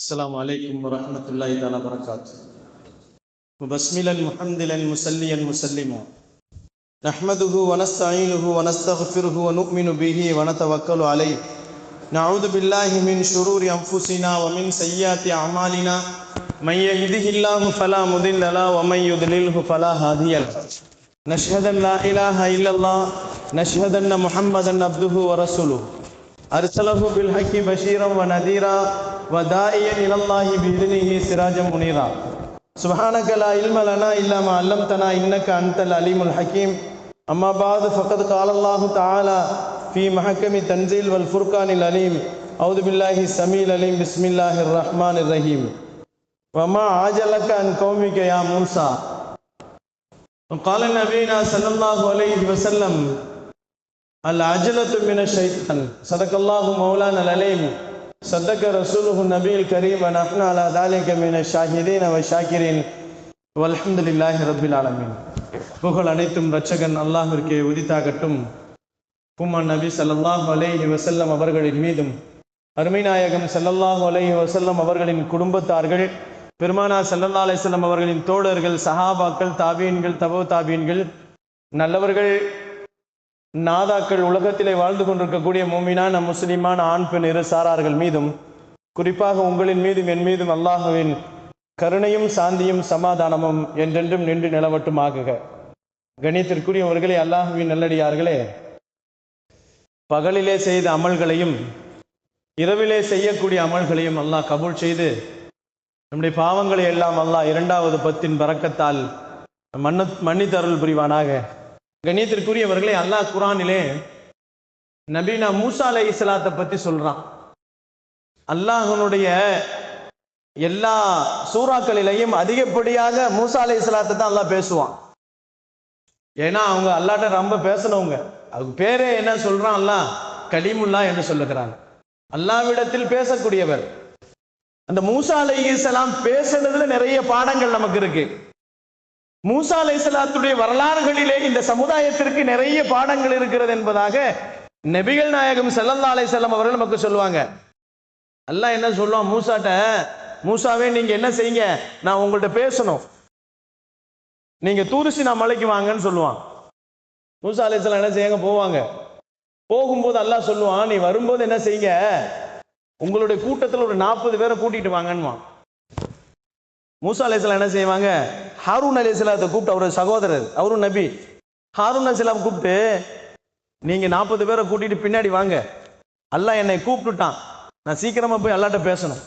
السلام عليكم ورحمة الله تعالى وبركاته. مبسملا محمدلا مسليا مسلما نحمده ونستعينه ونستغفره ونؤمن به ونتوكل عليه نعوذ بالله من شرور أنفسنا ومن سيئات أعمالنا من يهده الله فلا مضل له ومن يضلله فلا هادي له نشهد أن لا إله إلا الله نشهد أن محمدا عبده ورسوله أرسله بالحق بشيرا ونذيرا وداعيا إلى الله بإذنه سراجا منيرا سبحانك لا علم لنا إلا ما علمتنا إنك أنت العليم الحكيم أما بعد فقد قال الله تعالى في محكم تنزيل والفرقان العليم أعوذ بالله السميع العليم بسم الله الرحمن الرحيم وما عجلك عن قومك يا موسى وقال نبينا صلى الله عليه وسلم العجلة من الشيطان صدق الله مولانا العليم صدق رسوله النبي الكريم ونحن على ذلك من الشاهدين والشاكرين والحمد لله رب العالمين. புகழ் அனைத்தும் இரட்சகன் அல்லாஹ்விற்கே உரித்தாகட்டும். உம்மன் நபி ஸல்லல்லாஹு அலைஹி வஸல்லம் அவர்களின் மீதும் அருமை நாயகம் ஸல்லல்லாஹு அலைஹி வஸல்லம் அவர்களின் குடும்பத்தார்கள், பெருமானார் ஸல்லல்லாஹு அலைஹி வஸல்லம் அவர்களின் தோழர்கள், சஹாபாக்கள், தாபீன்கள், தபோ தாபீன்கள், நல்லவர்கள், நாதாக்கள், உலகத்திலே வாழ்ந்து கொண்டிருக்கக்கூடிய மூமினான முஸ்லிமான ஆண் பெண் இரு சாரார்கள் மீதும், குறிப்பாக உங்களின் மீதும் என் மீதும் அல்லாஹுவின் கருணையும் சாந்தியும் சமாதானமும் என்றென்றும் நின்று நிலவட்டுமாகுக. கணியத்திற்குரியவர்களே, அல்லாஹுவின் நல்லடியார்களே, பகலிலே செய்த அமல்களையும் இரவிலே செய்யக்கூடிய அமல்களையும் அல்லாஹ் கபூல் செய்து நம்முடைய பாவங்களை எல்லாம் அல்லாஹ் 2வது பத்தின் பரக்கத்தால் மன்னித்தருள் புரிவானாக. கண்ணியத்திற்குரியவர்களே, அல்லாஹ் குர்ஆனிலே நபீனா மூசா அலைஹிஸ்ஸலாத்தை பத்தி சொல்றான். அல்லாஹ்வுடைய எல்லா சூறாக்களிலையும் அதிகப்படியாக மூசா அலைஹிஸ்ஸலாத்தை தான் அல்லாஹ் பேசுவான். ஏன்னா அவங்க அல்லாஹ்ட்ட ரொம்ப பேசணுங்க. அவங்க பேரே என்ன சொல்றான்? அல்லாஹ் கலீமுல்லா என்று சொல்லுகிறாங்க. அல்லாஹ்விடத்தில் பேசக்கூடியவர். அந்த மூசா அலைஹிஸ்ஸலாம் பேசுனதுல நிறைய பாடங்கள் நமக்கு இருக்கு. மூசா அலைஹிஸ்ஸலாத்துடைய வரலாறுகளிலே இந்த சமுதாயத்திற்கு நிறைய பாடங்கள் இருக்கிறது என்பதாக நபிகள் நாயகம் ஸல்லல்லாஹு அலைஹி வஸல்லம் அவர்கள் நமக்கு சொல்லுவாங்க. அல்லாஹ் என்ன சொல்லுவான் மூசாட்ட, மூசாவே நீங்க என்ன செய்யுங்க, நான் உங்கள்கிட்ட பேசணும், நீங்க தூர் சீனா மலைக்கு வாங்கன்னு சொல்லுவான். மூசா அலைஹிஸ்ஸலாம் என்ன செய்யுங்க, போவாங்க. போகும்போது அல்லாஹ் சொல்லுவான், நீ வரும்போது என்ன செய்யுங்க, உங்களுடைய கூட்டத்தில் ஒரு 40 பேரை கூட்டிட்டு வாங்கன்னுவான். மூசா அலைஹிஸ்ஸலாம் என்ன செய்வாங்க, ஹாரூன் அலைஹிஸ்ஸலாத்தை கூப்பிட்டு, அவருடைய சகோதரர், அவரும் நபி, ஹாரூன் அலைஹிஸ்ஸலாம் கூப்பிட்டு, நீங்க 40 பேரை கூட்டிட்டு பின்னாடி வாங்க, அல்லாஹ் என்னை கூப்பிட்டுட்டான், நான் சீக்கிரமா போய் அல்லாஹ்ட்ட பேசணும்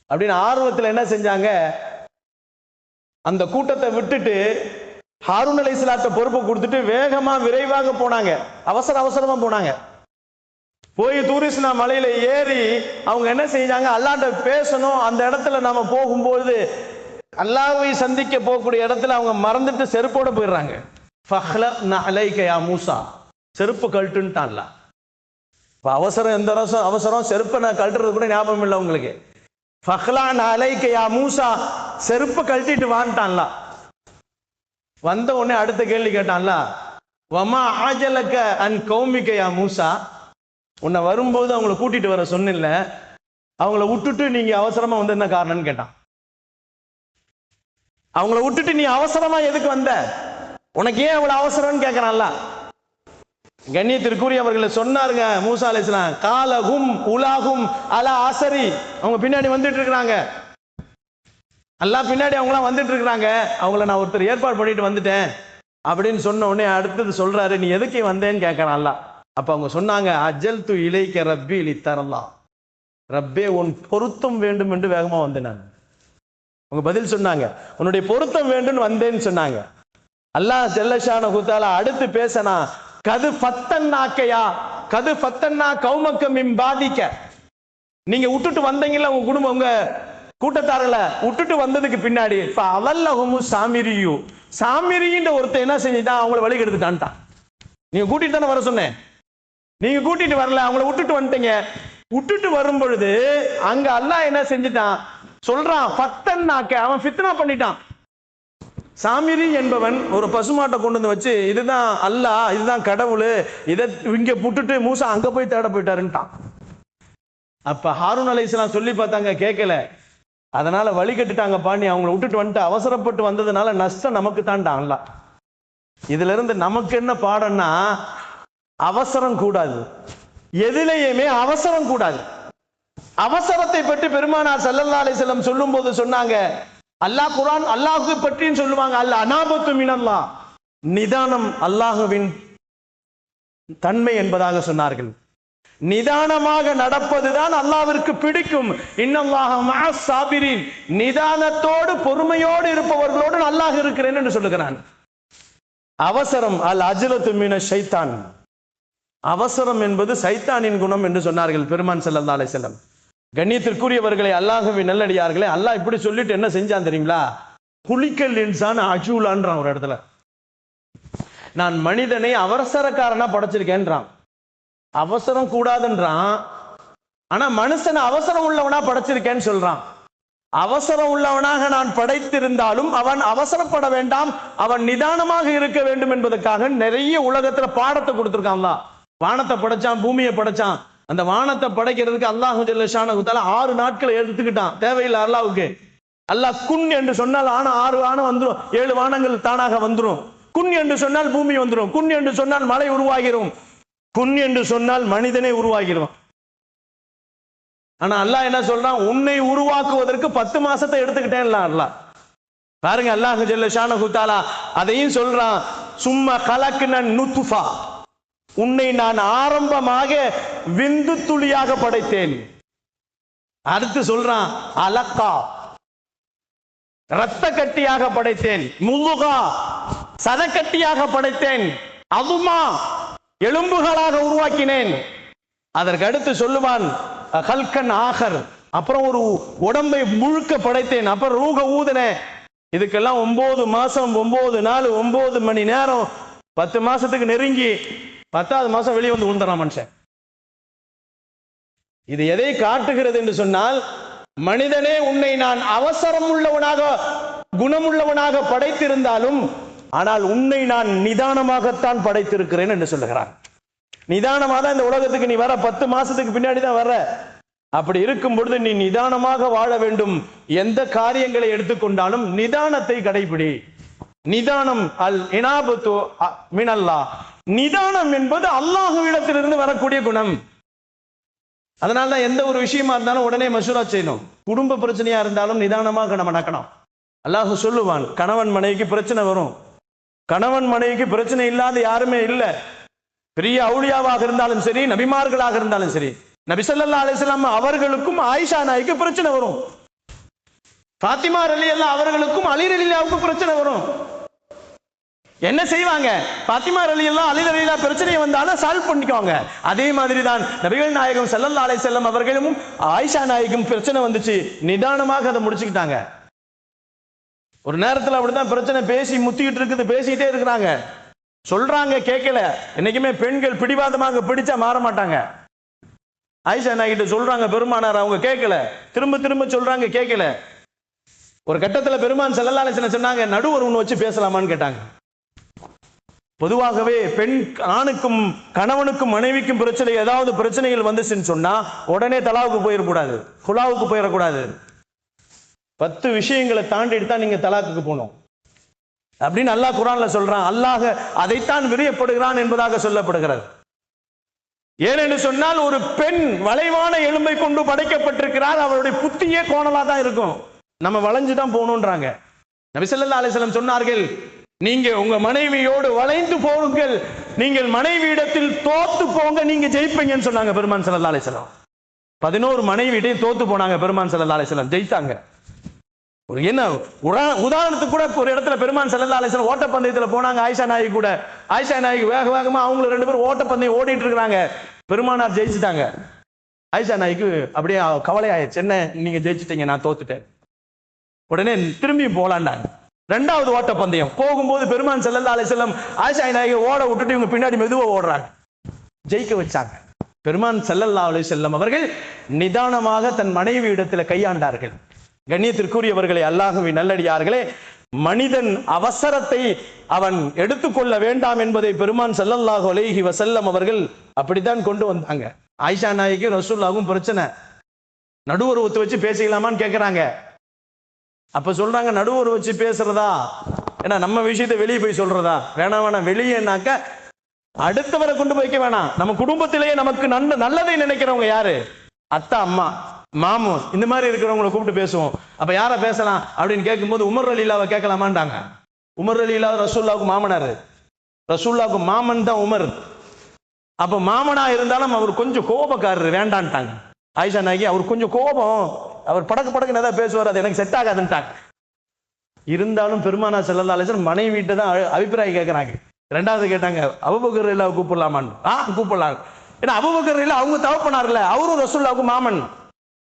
அப்படின்னு ஆர்வத்தில் என்ன செஞ்சாங்க, அந்த கூட்டத்தை விட்டுட்டு ஹாரூன் அலைஹிஸ்ஸலாத்தை பொறுப்பை கொடுத்துட்டு வேகமா விரைவாக போனாங்க. அவசரமா போனாங்க. போய் தூர் சீனா மலையில ஏறி அவங்க என்ன செஞ்சாங்க, அல்லாஹ்ட்ட பேசணும். அந்த இடத்துல நாம போகும்போது அல்லாஹ்வை சந்திக்க போகக்கூடிய இடத்துல அவங்க மறந்துட்டு செருப்போட போயிடுறாங்க. ஃபஹ்லக்னா அலைக யா மூசா, செருப்பு கழட்டுன்ட்டான்ல. இப்போ அவசரம், எந்த அவசரம், செருப்பை நான் கழட்டுறது கூட ஞாபகம் இல்லை உங்களுக்கு. ஃபஹ்லக்னா அலைக யா மூசா, செருப்பு கழட்டிட்டு வான்ட்டான்ல. வந்த உடனே அடுத்த கேள்வி கேட்டான்ல, வமா ஆஜலக அன் கௌமிக யா மூசா, உன்னை வரும்போது அவங்கள கூட்டிட்டு வர சொன்னில்ல, அவங்கள விட்டுட்டு நீங்க அவசரமா வந்து என்ன காரணம்னு கேட்டான். அவங்கள விட்டுட்டு நீ அவசரமா எதுக்கு வந்த, உனக்கு ஏன் அவ்வளவு அவசரம்னு கேட்கறான்ல. கண்ணியத்திற்குரிய அவர்களை சொன்னாருங்க மூசா அலைஹிஸ்ஸலாம், காலஹும் உலாஹும் அலா அசரி, அவங்க பின்னாடி வந்துட்டு இருக்கிறாங்க. அல்லாஹ் பின்னாடி அவங்களாம் வந்துட்டு இருக்கிறாங்க, அவங்கள நான் ஒருத்தர் ஏற்பாடு பண்ணிட்டு வந்துட்டேன் அப்படின்னு சொன்ன உடனே அடுத்தது சொல்றாரு, நீ எதுக்கு வந்தேன்னு கேட்கறான் அல்லாஹ். அப்ப அவங்க சொன்னாங்க, அஜல்து இலைக்க ரப்பி லித்தரல்லா, ரப்பே உன் பொருத்தம் வேண்டும் என்று வேகமா வந்தேன் நான். அவங்க பதில் சொன்னாங்க, உன்னுடைய பொருத்தம் வேண்டும் வந்தேன்னு சொன்னாங்க. அல்லாஹ் ஜல்லஷானஹு தஆலா அடுத்து பேசனா, கது ஃபத்தன்னாக்கயா கது ஃபத்தன்னா கௌமக்க மின் பாதிக்க, நீங்க விட்டுட்டு வந்தீங்கல்ல உங்க குடும்பம், உங்க கூட்டத்தாரர்களை விட்டுட்டு வந்ததுக்கு பின்னாடி அவல்லஹுமு சாமிரியு, சாமிரின்ற ஒருத்தன் என்ன செஞ்சுட்டான், அவங்கள வழி கெடுத்துட்டான்ட்டான். நீங்க கூட்டிட்டு தானே வர சொன்னேன், நீங்க கூட்டிட்டு வரல, அவங்கள விட்டுட்டு வந்துட்டீங்க. விட்டுட்டு வரும் பொழுது அங்க அல்லாஹ் என்ன செஞ்சுட்டான் சொல்றான், ஃபத்தன்னாக்க, அவன் ஃபித்னா பண்ணிட்டான். சாமிரி என்பவன் ஒரு பசுமாட்டை கொண்டு வந்து வச்சு, இதுதான் அல்லாஹ், இதுதான் கடவுள், இதை இங்க புட்டுட்டு மூசா அங்க போய் தேட போயிட்டாருன்ட்டான். அப்ப ஹாரூன் அலைஹிஸ்ஸலாம் சொல்லி பார்த்தாங்க, கேட்கல. அதனால வழி கட்டுட்டாங்க பாண்டி, அவங்களை விட்டுட்டு வந்துட்டு அவசரப்பட்டு வந்ததுனால நஷ்டம் நமக்கு தான்டா. அல்லாஹ் இதுல இருந்து நமக்கு என்ன பாடம்னா, அவசரம் கூடாது, எதிலேயுமே அவசரம் கூடாது. அவசரத்தை பற்றி பெருமானார் ஸல்லல்லாஹு அலைஹி வஸல்லம் சொல்லும் போது சொன்னாங்க, அல்லாஹ் குர்ஆன் அல்லாஹ்வை பற்றியும் சொல்லுவாங்க, அல் அனாபத்து மினல்லாஹ், நிதானம் அல்லாஹ்வின் தன்மை என்பதாக சொன்னார்கள். நிதானமாக நடப்பதுதான் அல்லாஹ்விற்கு பிடிக்கும். இன்னல்லாஹ மஅஸ் சாபிரீன், நிதானத்தோடு பொறுமையோடு இருப்பவர்களோடு அல்லாஹ் இருக்கிறேன் என்று சொல்லுகிறான். அவசரம் அல் அஜ்லத்து மினஷ் ஷைத்தான், அவசரம் என்பது சைத்தானின் குணம் என்று சொன்னார்கள் பெருமான் ஸல்லல்லாஹு அலைஹி வஸல்லம். கண்ணியத்திற்குரியவர்களே, அல்லாஹ்வின் நல்லடியார்களே, அல்லாஹ் இப்படி சொல்லிட்டு என்ன செஞ்சான் தெரியுங்களா? குலிக்கல் இன்சான் அஜூலான்றான் ஒரு இடத்துல. நான் மனிதனை அவசரக்காரனா படைச்சிருக்கேன்றான். அவசரம் கூடாதுன்றான், ஆனா மனுஷன் அவசரம் உள்ளவனா படைச்சிருக்கேன்னு சொல்றான். அவசரம் உள்ளவனாக நான் படைத்திருந்தாலும் அவன் அவசரப்பட வேண்டாம், அவன் நிதானமாக இருக்க வேண்டும் என்பதற்காக நிறைய உலகத்துல பாடத்தை கொடுத்திருக்கான். வானத்தை படைச்சான், பூமியை படைச்சான். அந்த வானத்தை படைக்கிறதுக்கு அல்லாஹ் ஜல்ல ஷானஹு தஆலா 6 நாட்களை எடுத்துக்கிட்டான். தேவையில்லை அல்லாஹ்வுக்கு. அல்லாஹ் குன் என்று சொன்னால் 6 வானம் வந்துடும், 7 வானங்கள் தானாக வந்துடும். குன் என்று சொன்னால் பூமி வந்துடும், குன் என்று சொன்னால் மலை உருவாகிரும், குன் என்று சொன்னால் மனிதனை உருவாகிரும். ஆனா அல்லாஹ் என்ன சொல்றான்? உன்னை உருவாக்குவதற்கு 10 மாசத்தை எடுத்துக்கிட்டேன் அல்லாஹ். பாருங்க, அல்லாஹ் ஜல்ல ஷானஹு தஆலா அதையும் சொல்றான், சும்ம கலக்ன நுத்ஃபா, உன்னை நான் ஆரம்பமாக விந்து துளியாக படைத்தேன். அடுத்து சொல்றான் அலக்கா, இரத்த கட்டியாக படைத்தேன். முல்லுகா, சதக்கட்டியாக படைத்தேன். அதுமா, எலும்புகளாக உருவாக்கினேன். அதற்கு அடுத்து சொல்லுவான் ஹல்கன் ஆகர், அப்புறம் ஒரு உடம்பை முழுக்க படைத்தேன். அப்புறம் ரூக ஊதனே. இதுக்கெல்லாம் 9 மாசம் 9 நாள் 9 மணி நேரம், 10 மாசத்துக்கு நெருங்கி 10வது மாசம் வெளியே வந்து விழுந்துறான் மனுஷன். இது எதை காட்டுகிறது என்று சொன்னால், மனிதனே, உன்னை நான் அவசரம் உள்ளவனாக குணமுள்ளவனாக படைத்திருந்தாலும் ஆனால் உன்னை நான் நிதானமாகத்தான் படைத்திருக்கிறேன் என்று சொல்லுகிறான். நிதானமாக தான் இந்த உலகத்துக்கு நீ வர, 10 மாசத்துக்கு பின்னாடி தான் வர. அப்படி இருக்கும் பொழுது நீ நிதானமாக வாழ வேண்டும். எந்த காரியங்களை எடுத்துக்கொண்டாலும் நிதானத்தை கடைபிடி. நிதானம் அல் இனாபத்து மினல்லாஹ், நிதானம் என்பது அல்லாஹ்விடத்திலிருந்து வரக்கூடிய குணம். அதனால எந்த ஒரு விஷயமா இருந்தாலும் உடனே மசூரா செய்யணும். குடும்ப பிரச்சனையா இருந்தாலும் நிதானமாக நம்ம நடக்கணும். அல்லாஹ் சொல்லுவான், கணவன் மனைவிக்கு பிரச்சனை வரும். கணவன் மனைவிக்கு பிரச்சனை இல்லாத யாருமே இல்லை. பெரிய அவுலியாவாக இருந்தாலும் சரி, நபிமார்களாக இருந்தாலும் சரி, நபி ஸல்லல்லாஹு அலைஹி வஸல்லம் அவர்களுக்கும் ஆயிஷா நாய்க்கு பிரச்சனை வரும். ஃபாத்திமா ரலியல்லாஹு அவர்களுக்கும் அலி ரலியல்லாஹுக்கு பிரச்சனை வரும். என்ன செய்வாங்க? ஃபாத்திமா ரலியல்லாஹு அலி ரலியல்லாஹு பிரச்சனை வந்தாலும் சால்வ் பண்ணிக்குவாங்க. அதே மாதிரி தான் நபிகள் நாயகம் ஸல்லல்லாஹு அலைஹி வஸல்லம் அவர்களும் ஆயிஷா நாய்க்கும் பிரச்சனை வந்துச்சு, நிதானமாக அதை முடிச்சுக்கிட்டாங்க. ஒரு நேரத்தில் அப்படிதான் பிரச்சனை பேசி முத்திக்கிட்டு இருக்குது, பேசிக்கிட்டே இருக்கிறாங்க, சொல்றாங்க கேட்கல. என்னைக்குமே பெண்கள் பிடிவாதமாக பிடிச்சா மாற மாட்டாங்க. ஆயிஷா நாய்கிட்ட சொல்றாங்க பெருமானார், அவங்க கேட்கல, திரும்ப திரும்ப சொல்றாங்க கேட்கல. ஒரு கட்டத்தில் பெருமான் ஸல்லல்லாஹு அலைஹி வஸல்லம் சொன்னாங்க, நடுவர் ஒன்று வச்சு பேசலாமான்னு கேட்டாங்க. பொதுவாகவே பெண் ஆணுக்கும் கணவனுக்கும் மனைவிக்கும் பிரச்சனை, ஏதாவது பிரச்சனைகள் வந்துச்சுன்னு சொன்னா உடனே தலாவுக்கு போயிடக்கூடாது, குலாவுக்கு போயிடக்கூடாது. 10 விஷயங்களை தாண்டிட்டு தான் நீங்க தலாக்குக்கு போகணும் அப்படின்னு அல்லாஹ் குர்ஆன்ல சொல்றான். அல்லாஹ் அதைத்தான் விரியப்படுகிறான் என்பதாக சொல்லப்படுகிறது. ஏனென்று சொன்னால், ஒரு பெண் வளைவான எலும்பை கொண்டு படைக்கப்பட்டிருக்கிறார். அவருடைய புத்தியே கோணலா தான் இருக்கும். நம்ம வளைஞ்சுதான் போகணும்ன்றாங்க. நபி ஸல்லல்லாஹு அலைஹி வஸல்லம் சொன்னார்கள், நீங்க உங்க மனைவியோடு வளைந்து போங்கள், நீங்கள் மனைவியிடத்தில் தோத்து போங்க, நீங்க ஜெயிப்பீங்கன்னு சொன்னாங்க பெருமான் ஸல்லல்லாஹு அலைஹி வஸல்லம். 11 மனைவியிட்டையும் தோத்து போனாங்க பெருமான் ஸல்லல்லாஹு அலைஹி வஸல்லம், ஜெயித்தாங்க. ஒரு என்ன உதாரணத்துக்கு கூட ஒரு இடத்துல பெருமான் ஸல்லல்லாஹு அலைஹி வஸல்லம் ஓட்டப்பந்தயத்தில் போனாங்க ஆயிஷா நாயகி கூட. ஆயிஷா நாயகி வேக வேகமா அவங்க 2 பேரும் ஓட்டப்பந்தயம் ஓடிட்டு இருக்கிறாங்க. பெருமானார் ஜெயிச்சுட்டாங்க. ஆயிஷா நாயகிக்கு அப்படியே கவலை ஆயிடுச்சு, என்ன நீங்க ஜெயிச்சுட்டீங்க, நான் தோத்துட்டேன். உடனே திரும்பி போலான்னாங்க. 2வது ஓட்டப்பந்தயம் போகும்போது பெருமான் ஸல்லல்லாஹு அலைஹி வஸல்லம் ஆயிஷா நாயகி ஓட விட்டுட்டு இவங்க பின்னாடி மெதுவா ஓடுறாங்க, ஜெயிக்க வச்சாங்க. பெருமான் ஸல்லல்லாஹு அலைஹி வஸல்லம் அவர்கள் நிதானமாக தன் மனைவி இடத்துல கையாண்டார்கள். கண்ணியத்திற்குரியவர்களே, அல்லாஹ்வின் நல்லடியார்களே, மனிதன் அவசரத்தை அவன் எடுத்துக்கொள்ள வேண்டாம் என்பதை பெருமான் ஸல்லல்லாஹு அலைஹி வஸல்லம் அவர்கள் அப்படித்தான் கொண்டு வந்தாங்க. ஆயிஷா நாயகி ரசூலுல்லாஹும் பிரச்சனை, நடுவருவத்தை வச்சு பேசிக்கலாமான்னு கேட்குறாங்க. அப்ப சொல்றாங்க, நடுவர் வச்சு பேசுறதா, ஏன்னா நம்ம விஷயத்தை வெளியே போய் சொல்றதா? வேணாம் வேணாம், வெளியேனாக்க அடுத்தவரை கொண்டு போய்க்க வேணாம். நம்ம குடும்பத்திலேயே நமக்கு நல்லதை நினைக்கிறவங்க யாரு? அத்தா, அம்மா, மாமு, இந்த மாதிரி இருக்கிறவங்களை கூப்பிட்டு பேசுவோம். அப்ப யார பேசலாம் அப்படின்னு கேட்கும்போது உமர் ரலியல்லாஹு கேட்கலாமான்டாங்க. உமர் ரலியல்லாஹு ரசூலுல்லாஹ்வுக்கு மாமனார், ரசூலுல்லாஹ்வுக்கு மாமன் தான் உமர். அப்ப மாமனா இருந்தாலும் அவர் கொஞ்சம் கோபக்காரர், வேண்டான்ட்டாங்க. ஆயிஷா நாயகி, அவர் கொஞ்சம் கோபம், அவர் படக்கு படக்குன்னு ஏதாவது பேசுவார், அது எனக்கு செட் ஆகாதுன்ட்டாங்க. இருந்தாலும் பெருமானா ஸல்லல்லாஹு அலைஹி வஸல்லம் மனைவி வீட்டை தான் அபிப்பிராயம் கேட்கறாங்க. ரெண்டாவது கேட்டாங்க, அபூபக்கர் ரலியல்லாஹு கூப்பிடலாமான்னு. கூப்பிடலாம். ஏன்னா அபூபக்கர் ரலியல்லாஹு அவங்க தவப்பனார்ல, அவரும் ரசூலுல்லாஹ்வுக்கு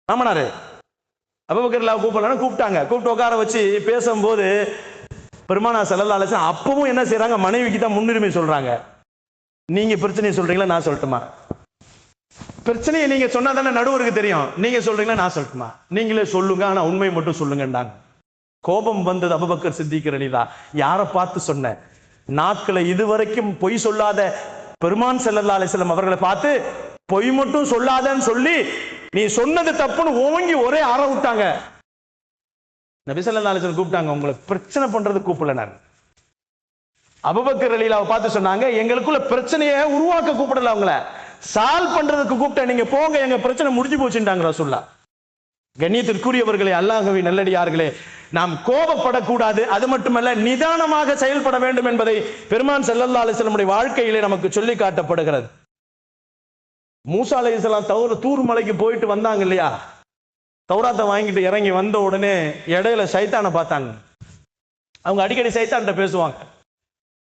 மாமனாரு. அபூபக்கர் ரலியல்லாஹு கூப்பிடலான்னு கூப்பிட்டாங்க. கூப்பிட்டு உட்கார வச்சு பேசும்போது பெருமானா ஸல்லல்லாஹு அலைஹி வஸல்லம் அப்பவும் என்ன செய்யறாங்க? மனைவிக்கு தான் முன்னுரிமை சொல்றாங்க. நீங்க பிரச்சனையை சொல்றீங்களா, நான் சொல்லட்டுமா? பிரச்சனையை நீங்க சொன்னா தானே நடுவருக்கு தெரியும். நீங்க சொல்றீங்களா, நான் சொல்லட்டுமா? நீங்களே சொல்லுங்க, ஆனா உண்மையை மட்டும் சொல்லுங்கன்றாங்க. கோபம் வந்தது அபூபக்கர் சித்திக் ரலியல்லாஹு. யாரை பார்த்து சொன்ன? நாட்களை இதுவரைக்கும் பொய் சொல்லாத பெருமான் ஸல்லல்லாஹு அலைஹி வஸல்லம் அவர்களை பார்த்து பொய் மட்டும் சொல்லாதன்னு சொல்லி நீ சொன்னது தப்புன்னு ஓங்கி ஒரே அற விட்டாங்க. நபி ஸல்லல்லாஹு அலைஹி வஸல்லம் கூப்பிட்டாங்க, உங்களை பிரச்சனை பண்றது கூப்பிடல, நான் அபூபக்கர் ரலியல்லாஹு பார்த்து சொன்னாங்க, எங்களுக்குள்ள பிரச்சனையை உருவாக்க கூப்பிடல, அவங்கள சால்வ் பண்றதுக்கு கூப்பிட்டேன், நீங்க போங்க, எங்க பிரச்சனை முடிஞ்சு போச்சுட்டாங்க ரசூலுல்லாஹ். கண்ணியத்திற்குரியவர்களே, அல்லாஹ்வின் நல்லடியார்களே, நாம் கோபப்படக்கூடாது. அது மட்டுமல்ல, நிதானமாக செயல்பட வேண்டும் என்பதை பெருமான் ஸல்லல்லாஹு அலைஹி வஸல்லம் வாழ்க்கையிலே நமக்கு சொல்லி காட்டப்படுகிறது. மூசா அலைஹிஸ்ஸலாம் தூர் மலைக்கு போயிட்டு வந்தாங்க இல்லையா? தௌராத்தை வாங்கிட்டு இறங்கி வந்த உடனே இடையில சைத்தானை பார்த்தாங்க. அவங்க அடிக்கடி சைத்தான்கிட்ட பேசுவாங்க.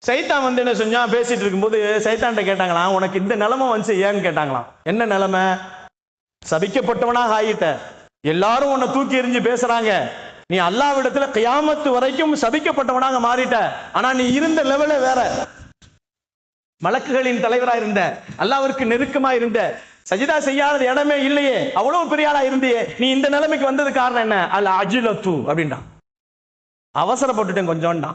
சைத்தான் வந்து என்ன செஞ்சா, பேசிட்டு இருக்கும்போது சைத்தான்கிட்ட கேட்டாங்களாம், உனக்கு இந்த நிலைமை வந்து ஏன்னு கேட்டாங்களாம். என்ன நிலைமை? சபிக்கப்பட்டவனாக ஆகிட்ட, எல்லாரும் உன்னை தூக்கி எறிஞ்சு பேசுறாங்க, நீ அல்லாஹ்விடத்துல கியாமத்து வரைக்கும் சபிக்கப்பட்டவனாக மாறிட்ட. ஆனா நீ இருந்த லெவலே வேற, மலக்குகளின் தலைவராக இருந்த, அல்லாஹ்விற்கு நெருக்கமா இருந்த, சஜிதா செய்யாத இடமே இல்லையே, அவ்வளவு பெரிய ஆளா இருந்தியே, நீ இந்த நிலைமைக்கு வந்தது காரணம் என்ன? அல் அஜ்லத்து அப்படின்றான். அவசரப்பட்டுட்டேன் கொஞ்சம்டா.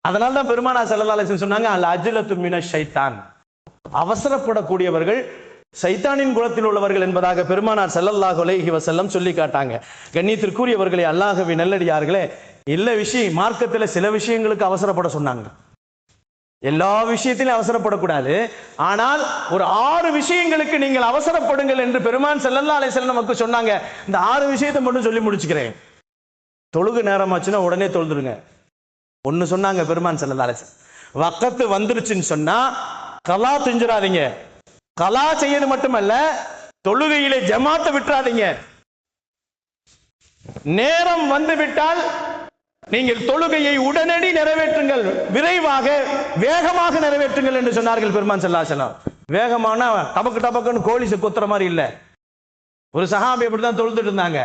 அதனால தான் பெருமானா ஸல்லல்லாஹு அலைஹி வஸல்லம் சொன்னாங்க, அல் அஜ்லத்து மினஷ் ஷைத்தான். அவசரப்படக்கூடியவர்கள் சைத்தானின் குலத்தில் உள்ளவர்கள் என்பதாக பெருமானார் ஸல்லல்லாஹு அலைஹி வஸல்லம் சொல்லி காட்டாங்க. கண்ணியத்திற்குரியவர்களே, அல்லாஹ்வின் நல்லடியார்களே, இல்ல விஷயம் மார்க்கத்தில் சில விஷயங்களுக்கு அவசரப்பட சொன்னாங்க. எல்லா விஷயத்திலும் அவசரப்படக்கூடாது. ஆனால் ஒரு 6 விஷயங்களுக்கு நீங்கள் அவசரப்படுங்கள் என்று பெருமான் ஸல்லல்லாஹு அலைஹி வஸல்லம் நமக்கு சொன்னாங்க. இந்த 6 விஷயத்தை மட்டும் சொல்லி முடிச்சுக்கிறேன். தொழுகு நேரமாச்சுன்னா உடனே தொழுதுருங்க. ஒன்னு சொன்னாங்க பெருமான் ஸல்லல்லாஹு அலைஹி வஸல்லம், வக்த் வந்துருச்சுன்னு சொன்னா கலா செஞ்சிடாதீங்க. கலா செய்யறது மட்டுமல்ல, தொழுகையிலே ஜமாத்தை விட்டுறாதீங்க. நேரம் வந்து விட்டால் நீங்கள் தொழுகையை உடனடி நிறைவேற்றுங்கள், விரைவாக வேகமாக நிறைவேற்றுங்கள் என்று சொன்னார்கள் பெருமான் ஸல்லல்லாஹு அலைஹி வஸல்லம். வேகமான டபக்கு டபக்குன்னு கோழி கொத்துற மாதிரி இல்ல. ஒரு சஹாபி அப்படிதான் தொழுதுட்டு இருந்தாங்க.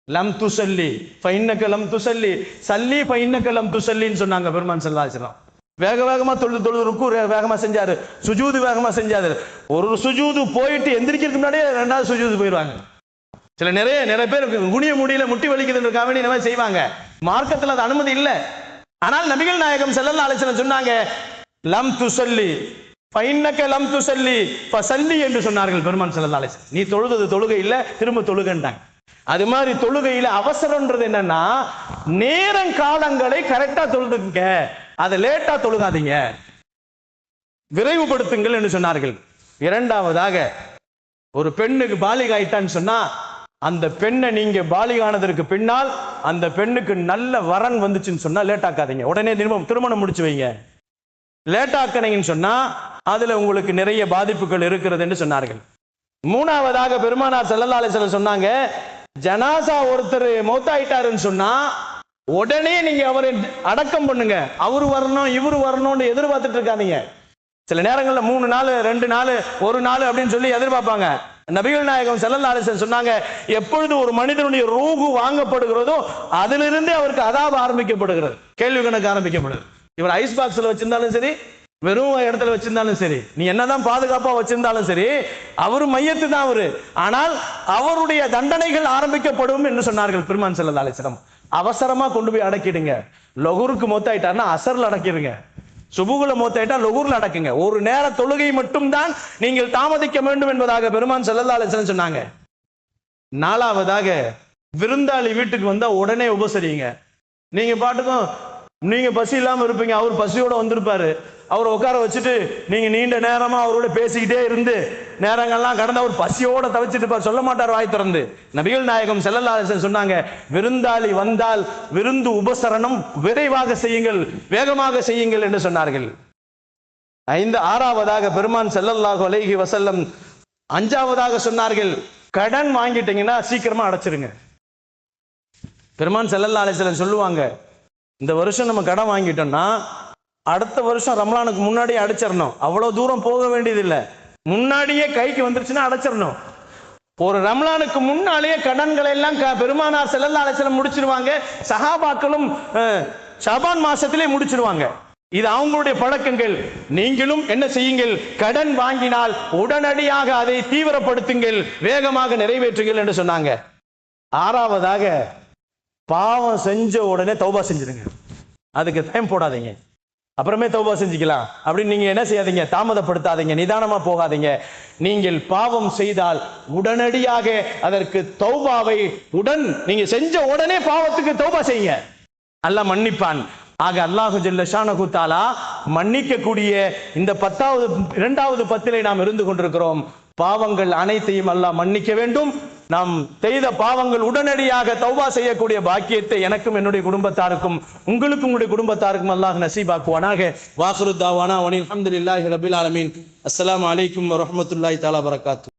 லம் துசல்லி ஃபைன்னக லம் துசல்லி சல்லி ஃபைன்னக லம் துசல்லின்னு சொன்னாங்க பெருமான் ஸல்லல்லாஹு அலைஹி வஸல்லம். வேக வேகமா தொழுது ருக்கு வேகமா செஞ்சாரு, சுஜூது வேகமா செஞ்சாரு. ஒரு சுஜூது போயிட்டு எந்திரிக்கிறதுக்கு முன்னாடியே 2வது சுஜூது போயிடுவாங்க. சில நிறைய பேர் குனிய முடியல, முட்டி வலிக்குதுன்றதுக்காக இந்த மாதிரி செய்வாங்க. மார்க்கத்தில் அது அனுமதி இல்லை. ஆனால் நபிகள் நாயகம் ஸல்லல்லாஹு அலைஹி வஸல்லம் சொன்னாங்க, லம் துசல்லி ஃபைன்னக லம் துசல்லி ஃபஸல்லி என்று சொன்னார்கள் பெருமான் ஸல்லல்லாஹு அலைஹி வஸல்லம். நீ தொழுது தொழுகை இல்ல, திரும்ப தொழுகன்றாங்க. அது மாதிரி தொழுகையில அவசரம்ன்றது என்னன்னா, நேரம் காலங்களை கரெக்டா தொழுதுங்க, அதை லேட்டா தொழுகாதீங்க, விரைவுபடுத்துங்கள் என்று சொன்னார்கள். இரண்டாவதாக, ஒரு பெண்ணுக்கு பாலிக ஆயிட்டான்னு சொன்னா, அந்த பெண்ணை நீங்க பாலிகானதற்கு பின்னால் அந்த பெண்ணுக்கு நல்ல வரன் வந்துச்சுன்னு சொன்னா லேட்டாக்காதீங்க, உடனே திருமணம் முடிச்சு வைங்க. லேட்டாக்கினீங்கன்னு சொன்னா அதுல உங்களுக்கு நிறைய பாதிப்புகள் இருக்கிறது என்று சொன்னார்கள். மூணாவதாக பெருமானார் ஸல்லல்லாஹு அலைஹி வஸல்லம் சொன்னாங்க, ஜனாசா ஒருத்தர் மௌத்தாயிட்டாருன்னு சொன்னா உடனே நீங்க அவரை அடக்கம் பண்ணுங்க. அவரு வரணும் இவரு வரணும்னு எதிர்பார்த்துட்டு இருக்காதீங்க. சில நேரங்களில் 3 நாள் 2 நாள் 1 நாள் அப்படின்னு சொல்லி எதிர்பார்ப்பாங்க. நபிகள் நாயகம் ஸல்லல்லாஹு அலைஹி வஸல்லம் சொன்னாங்க, எப்பொழுது ஒரு மனிதனுடைய ரூஹு வாங்கப்படுகிறதோ அதிலிருந்து அவருக்கு அதாப ஆரம்பிக்கப்படுகிறது, கேள்வி கணக்கு ஆரம்பிக்கப்படுது. இவர் ஐஸ் பாக்ஸ்ல வச்சிருந்தாலும் சரி, வெறும் இடத்துல வச்சிருந்தாலும் சரி, நீ என்னதான் பாதுகாப்பா வச்சிருந்தாலும் சரி, அவரு மையத்து தான் அவரு. ஆனால் அவருடைய தண்டனைகள் ஆரம்பிக்கப்படும் என்று சொன்னார்கள் பெருமான் ஸல்லல்லாஹு அலைஹி வஸல்லம். அவசரமா கொண்டு போய் அடக்கிடுங்க. லொகுருக்கு மௌத்தாயிட்டாருன்னா அசர்ல அடக்கிடுங்க, சுபுகுல மௌத்தாயிட்டா லொகுர்ல அடக்குங்க. ஒரு நேர தொழுகை மட்டும் தான் நீங்கள் தாமதிக்க வேண்டும் என்பதாக பெருமான் ஸல்லல்லாஹு அலைஹி வஸல்லம் சொன்னாங்க. 4வதாக விருந்தாளி வீட்டுக்கு வந்தா உடனே உபசரிங்க. நீங்க பாட்டுக்கும் நீங்க பசி இல்லாம இருப்பீங்க, அவர் பசியோட வந்திருப்பாரு, அவரை உட்கார வச்சுட்டு நீங்க நீண்ட நேரமா அவரோட பேசிக்கிட்டே இருந்து நேரங்கள்லாம் கடந்து அவர் பசியோட தவிச்சிட்டு இருப்பார், சொல்ல மாட்டார் வாய் திறந்து. நபிகள் நாயகம் ஸல்லல்லாஹு அலைஹி வஸல்லம் சொன்னாங்க, விருந்தாளி வந்தால் விருந்து உபசரணம் விரைவாக செய்யுங்கள், வேகமாக செய்யுங்கள் என்று சொன்னார்கள். 6வதாக பெருமான் ஸல்லல்லாஹு அலைஹி வஸல்லம் 5வதாக சொன்னார்கள், கடன் வாங்கிட்டீங்கன்னா சீக்கிரமா அடைச்சிருங்க. பெருமான் ஸல்லல்லாஹு அலைஹி வஸல்லம் சொல்லுவாங்க, இந்த வருஷம் நம்ம கடன் வாங்கிட்டோம்னா அடுத்த வருஷம் ரமலானுக்கு முன்னாடியே அடைச்சிடணும். அவ்வளவு தூரம் போக வேண்டியதில்லை, முன்னாடியே கைக்கு வந்துருச்சுன்னா அடைச்சிடணும். ஒரு ரமலானுக்கு முன்னாலேயே கடன்களை எல்லாம் பெருமானார் ஸல்லல்லாஹு அலைஹி வஸல்லம் முடிச்சிருவாங்க. சஹாபாக்களும் ஷாபான் மாசத்திலே முடிச்சிருவாங்க. இது அவங்களுடைய பழக்கங்கள். நீங்களும் என்ன செய்யுங்கள், கடன் வாங்கினால் உடனடியாக அதை தீவிரப்படுத்துங்கள், வேகமாக நிறைவேற்றுங்கள் என்று சொன்னாங்க. 6வதாக பாவம் செஞ்ச உடனே தௌபா செஞ்சிருங்க. அதுக்கு டைம் போடாதீங்க, அப்புறமே தௌபா செஞ்சுக்கலாம் அப்படின்னு நீங்க என்ன செய்யாதீங்க, தாமதப்படுத்தாதீங்க, நிதானமா போகாதீங்க. நீங்கள் பாவம் செய்தால் உடனடியாக அதற்கு தௌபாவை நீங்க செஞ்ச உடனே பாவத்துக்கு தௌபா செய்யுங்க, அல்லாஹ் மன்னிப்பான். ஆக அல்லாஹு ஜல்ல ஷானஹு தஆலா மன்னிக்க கூடிய இந்த 2வது பத்திலே நாம் இருந்து கொண்டிருக்கிறோம். பாவங்கள் அனைத்தையும் அல்லாஹ் மன்னிக்க வேண்டும். நாம் செய்த பாவங்கள் உடனடியாக தௌபா செய்யக்கூடிய பாக்கியத்தை எனக்கும் என்னுடைய குடும்பத்தாருக்கும் உங்களுக்கும் உங்களுடைய குடும்பத்தாருக்கும் அல்லாஹ் நசீபாக்குவானாக. வாஹிரு தாவானா வனில் ஹம்துலில்லாஹி ரப்பில் ஆலமீன். அஸ்ஸலாமு அலைக்கும் வரஹ்மத்துல்லாஹி தஆலா வபரகாத்துஹு.